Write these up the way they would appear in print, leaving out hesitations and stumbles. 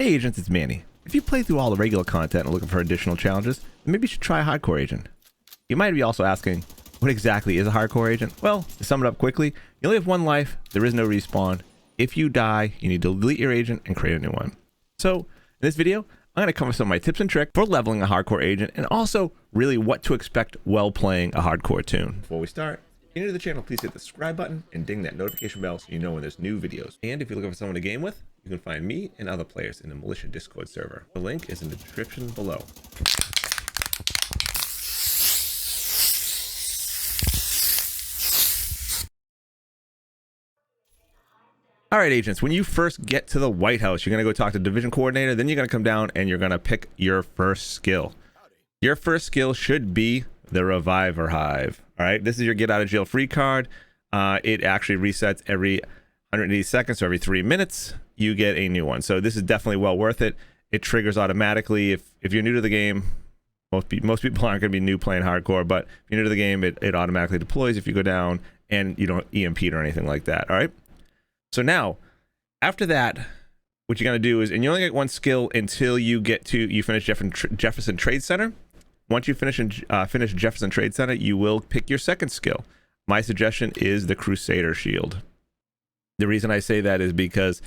Hey agents, it's Manny. If you play through all the regular content and looking for additional challenges, then maybe you should try a hardcore agent. You might be also asking, what exactly is a hardcore agent? Well, to sum it up quickly, you only have one life, there is no respawn. If you die, you need to delete your agent and create a new one. So, in this video, I'm going to cover some of my tips and tricks for leveling a hardcore agent and also really what to expect while playing a hardcore toon. Before we start, if you're new to the channel, please hit the subscribe button and ding that notification bell so you know when there's new videos. And if you're looking for someone to game with, you can find me and other players in the Militia Discord server. The link is in the description below. All right, agents, when you first get to the White House, you're going to go talk to the division coordinator, then you're going to come down and you're going to pick your first skill. Your first skill should be the Reviver Hive. All right, this is your get out of jail free card. It actually resets every 180 seconds, so every 3 minutes you get a new one. So this is definitely well worth it. It triggers automatically. If you're new to the game, most people aren't going to be new playing hardcore, but if you're new to the game, it automatically deploys if you go down and you don't EMP'd or anything like that. All right. So now, after that, what you're going to do is, and you only get one skill until you finish Jefferson Trade Center. Once you finish Jefferson Trade Center, you will pick your second skill. My suggestion is the Crusader Shield. The reason I say that is because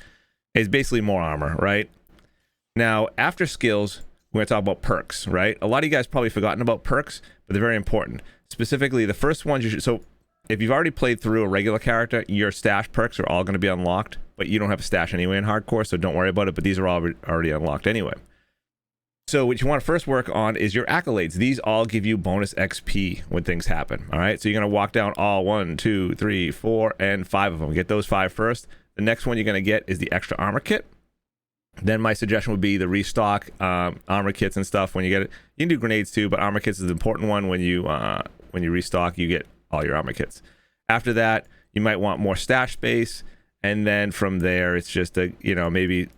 it's basically more armor, right? Now, after skills, we're going to talk about perks, right? A lot of you guys probably forgotten about perks, but they're very important. Specifically, the first ones you should... So, if you've already played through a regular character, your stash perks are all going to be unlocked, but you don't have a stash anyway in hardcore, so don't worry about it, but these are all already unlocked anyway. So what you want to first work on is your accolades. These all give you bonus XP when things happen, all right? So you're going to walk down all 1, 2, 3, 4, and 5 of them. Get those 5 first. The next one you're going to get is the extra armor kit. Then my suggestion would be the restock armor kits and stuff when you get it. You can do grenades too, but armor kits is the important one. When you restock, you get all your armor kits. After that, you might want more stash space, and then from there, it's just maybe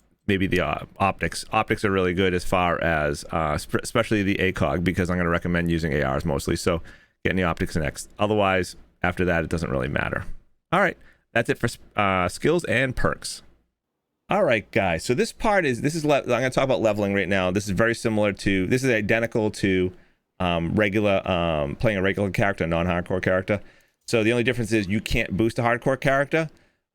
the optics. Optics are really good as far as especially the ACOG, because I'm going to recommend using ARs mostly. So getting the optics next. Otherwise, after that, it doesn't really matter. All right, that's it for skills and perks. All right, guys. So this part I'm going to talk about leveling right now. This is identical to playing a regular character, a non-hardcore character. So the only difference is you can't boost a hardcore character.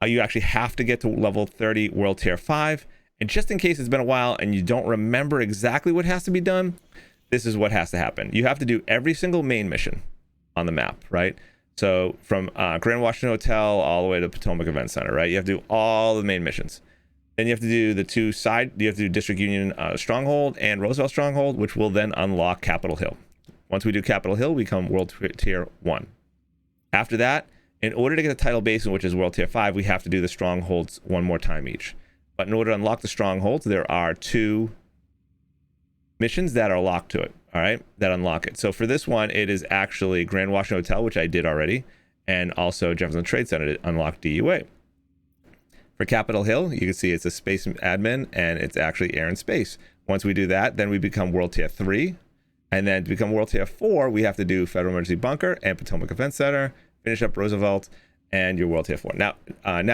You actually have to get to level 30 World Tier 5. And just in case it's been a while and you don't remember exactly what has to be done, this is what has to happen. You have to do every single main mission on the map, right? So from Grand Washington Hotel all the way to Potomac Event Center, right? You have to do all the main missions. Then you have to do you have to do District Union Stronghold and Roosevelt Stronghold, which will then unlock Capitol Hill. Once we do Capitol Hill, we become World Tier 1. After that, in order to get the Tidal Basin, which is World Tier 5, we have to do the Strongholds one more time each. But in order to unlock the Strongholds, there are 2 missions that are locked to it, all right, that unlock it. So for this one, it is actually Grand Washington Hotel, which I did already, and also Jefferson Trade Center to unlock DUA. For Capitol Hill, you can see it's a space admin, and it's actually air and space. Once we do that, then we become World Tier 3. And then to become World Tier 4, we have to do Federal Emergency Bunker and Potomac Event Center, finish up Roosevelt, and your World Tier 4. Now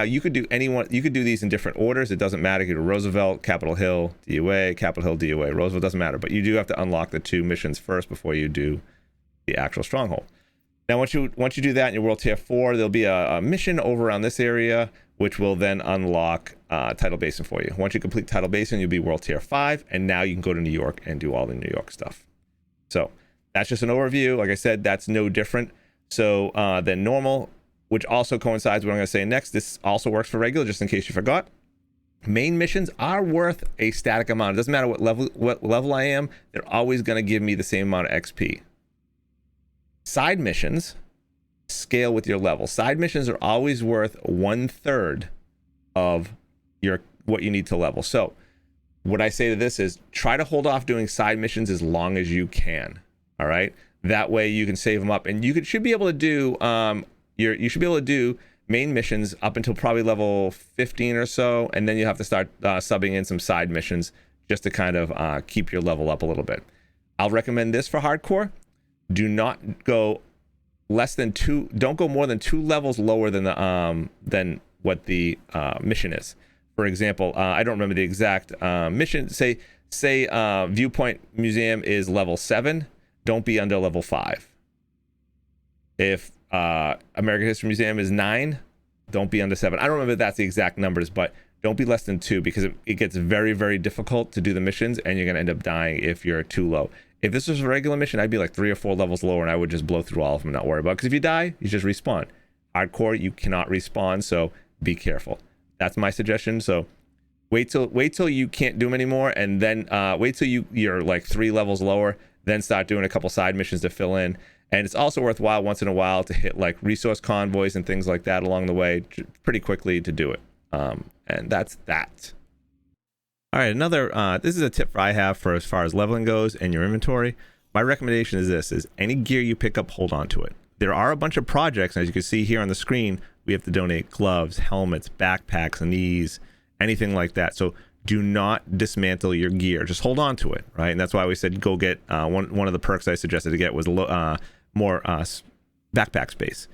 you could do these in different orders. It doesn't matter. You do Roosevelt, Capitol Hill, DUA, Capitol Hill, DUA. Roosevelt doesn't matter, but you do have to unlock the 2 missions first before you do the actual Stronghold. Now, once you do that in your World Tier 4, there'll be a mission over around this area, which will then unlock Tidal Basin for you. Once you complete Tidal Basin, you'll be World Tier 5, and now you can go to New York and do all the New York stuff. So that's just an overview. Like I said, that's no different than normal, which also coincides with what I'm going to say next. This also works for regular, just in case you forgot. Main missions are worth a static amount. It doesn't matter what level I am. They're always going to give me the same amount of XP. Side missions scale with your level. Side missions are always worth 1/3 of what you need to level. So what I say to this is try to hold off doing side missions as long as you can. All right, that way you can save them up, and should be able to do you should be able to do main missions up until probably level 15 or so, and then you have to start subbing in some side missions just to kind of keep your level up a little bit. I'll recommend this for hardcore. Do not go less than 2. Don't go more than 2 levels lower than what the mission is. for example, I don't remember the exact mission. Say Viewpoint Museum is level 7. Don't be under level 5. If American History Museum is 9, don't be under 7. I don't remember if that's the exact numbers, but don't be less than 2, because it gets very, very difficult to do the missions, and you're going to end up dying if you're too low. If this was a regular mission, I'd be like 3 or 4 levels lower, and I would just blow through all of them and not worry about it. Because if you die, you just respawn. Hardcore, you cannot respawn, so be careful. That's my suggestion. So wait till you can't do them anymore, and then wait till you're like 3 levels lower, then start doing a couple side missions to fill in. And it's also worthwhile once in a while to hit like resource convoys and things like that along the way pretty quickly to do it. And that's that. All right, another this is a tip I have for as far as leveling goes and your inventory. My recommendation is this: is any gear you pick up, hold on to it. There are a bunch of projects, as you can see here on the screen. We have to donate gloves, helmets, backpacks, knees, anything like that. So do not dismantle your gear. Just hold on to it, right? And that's why we said go get one of the perks I suggested to get was more backpack space.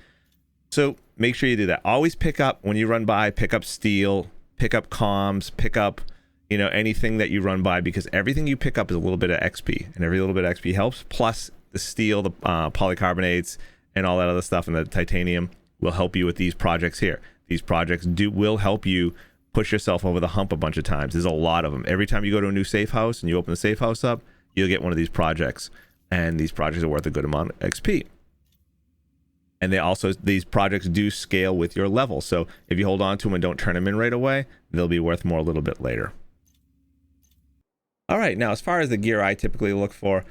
So make sure you do that. Always pick up, when you run by, pick up steel, pick up comms, pick up, you know, anything that you run by, because everything you pick up is a little bit of XP, and every little bit of XP helps. Plus the steel, the polycarbonates, and all that other stuff, and the titanium will help you with these projects here. These projects will help you push yourself over the hump a bunch of times. There's a lot of them. Every time you go to a new safe house and you open the safe house up, you'll get one of these projects, and these projects are worth a good amount of XP. And these projects do scale with your level. So if you hold on to them and don't turn them in right away, they'll be worth more a little bit later. All right, now as far as the gear I typically look for,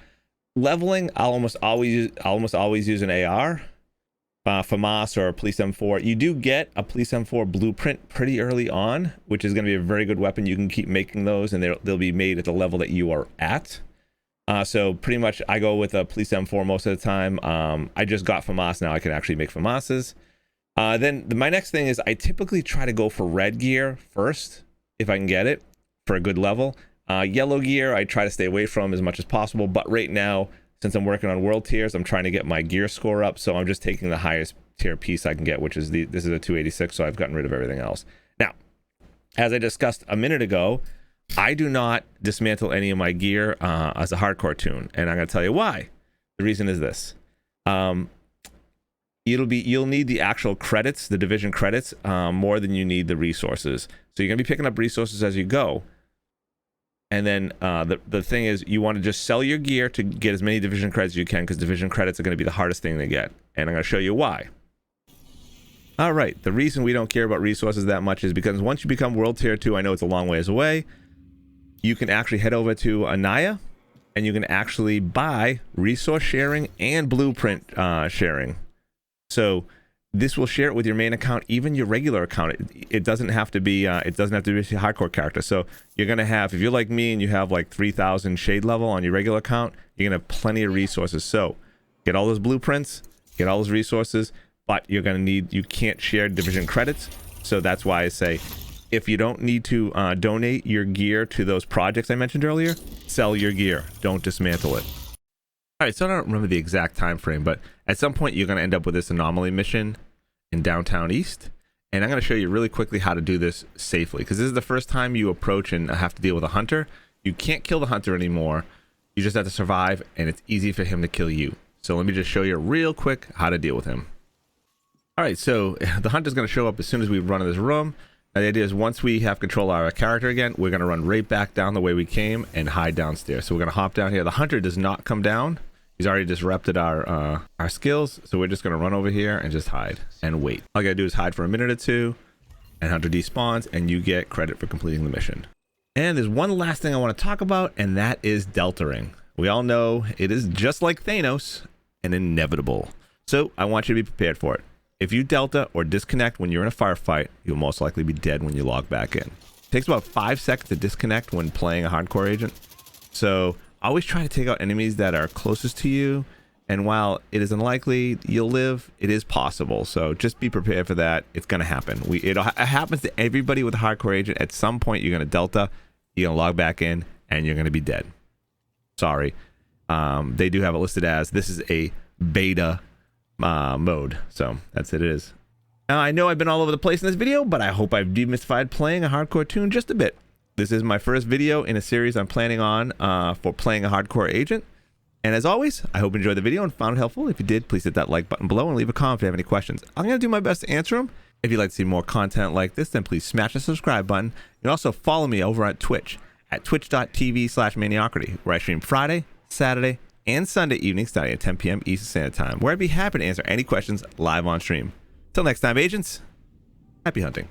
leveling, I'll almost always use an AR, FAMAS or a Police M4. You do get a Police M4 blueprint pretty early on, which is going to be a very good weapon. You can keep making those, and they'll be made at the level that you are at. So pretty much I go with a Police M4 most of the time. I just got FAMAS, now I can actually make FAMASs. Then my next thing is I typically try to go for red gear first, if I can get it, for a good level. Yellow gear I try to stay away from as much as possible, but right now, since I'm working on world tiers, I'm trying to get my gear score up, so I'm just taking the highest tier piece I can get, which is this is a 286, so I've gotten rid of everything else. Now, as I discussed a minute ago, I do not dismantle any of my gear as a hardcore toon, and I'm going to tell you why. The reason is this: you'll need the actual credits, the division credits, more than you need the resources. So you're going to be picking up resources as you go. And then the thing is, you want to just sell your gear to get as many division credits as you can, because division credits are going to be the hardest thing to get. And I'm going to show you why. All right, the reason we don't care about resources that much is because once you become World Tier 2, I know it's a long ways away, you can actually head over to Anaya, and you can actually buy resource sharing and blueprint sharing. So this will share it with your main account, even your regular account. It doesn't have to be a hardcore character. So you're gonna have, if you're like me and you have like 3,000 shade level on your regular account, you're gonna have plenty of resources. So get all those blueprints, get all those resources, but you can't share division credits. So that's why I say, if you don't need to donate your gear to those projects I mentioned earlier, sell your gear. Don't dismantle it. All right, so I don't remember the exact time frame, but at some point you're going to end up with this Anomaly mission in downtown East, and I'm going to show you really quickly how to do this safely, because this is the first time you approach and have to deal with a hunter. You can't kill the hunter anymore. You just have to survive, and it's easy for him to kill you. So let me just show you real quick how to deal with him. All right, so the hunter's going to show up as soon as we run in this room. Now, the idea is once we have control of our character again, we're going to run right back down the way we came and hide downstairs. So we're going to hop down here. The hunter does not come down. He's already disrupted our skills, so we're just going to run over here and just hide and wait. All you got to do is hide for a minute or two, and hunter despawns, and you get credit for completing the mission. And there's one last thing I want to talk about, and that is deltering. We all know it is just like Thanos, and inevitable. So I want you to be prepared for it. If you delta or disconnect when you're in a firefight, you'll most likely be dead when you log back in. It takes about 5 seconds to disconnect when playing a hardcore agent. So always try to take out enemies that are closest to you. And while it is unlikely you'll live, it is possible. So just be prepared for that. It's going to happen. It happens to everybody with a hardcore agent. At some point, you're going to delta, you're going to log back in, and you're going to be dead. Sorry. They do have it listed as this is a beta mode. So that's it is. Now, I know I've been all over the place in this video, but I hope I've demystified playing a hardcore toon just a bit. This is my first video in a series I'm planning on for playing a hardcore agent. And as always, I hope you enjoyed the video and found it helpful. If you did, please hit that like button below and leave a comment if you have any questions. I'm going to do my best to answer them. If you'd like to see more content like this, then please smash the subscribe button. You can also follow me over on Twitch at twitch.tv/Maniocrity, where I stream Friday, Saturday, and Sunday evenings starting at 10 p.m. Eastern Standard Time, where I'd be happy to answer any questions live on stream. Till next time, agents, happy hunting.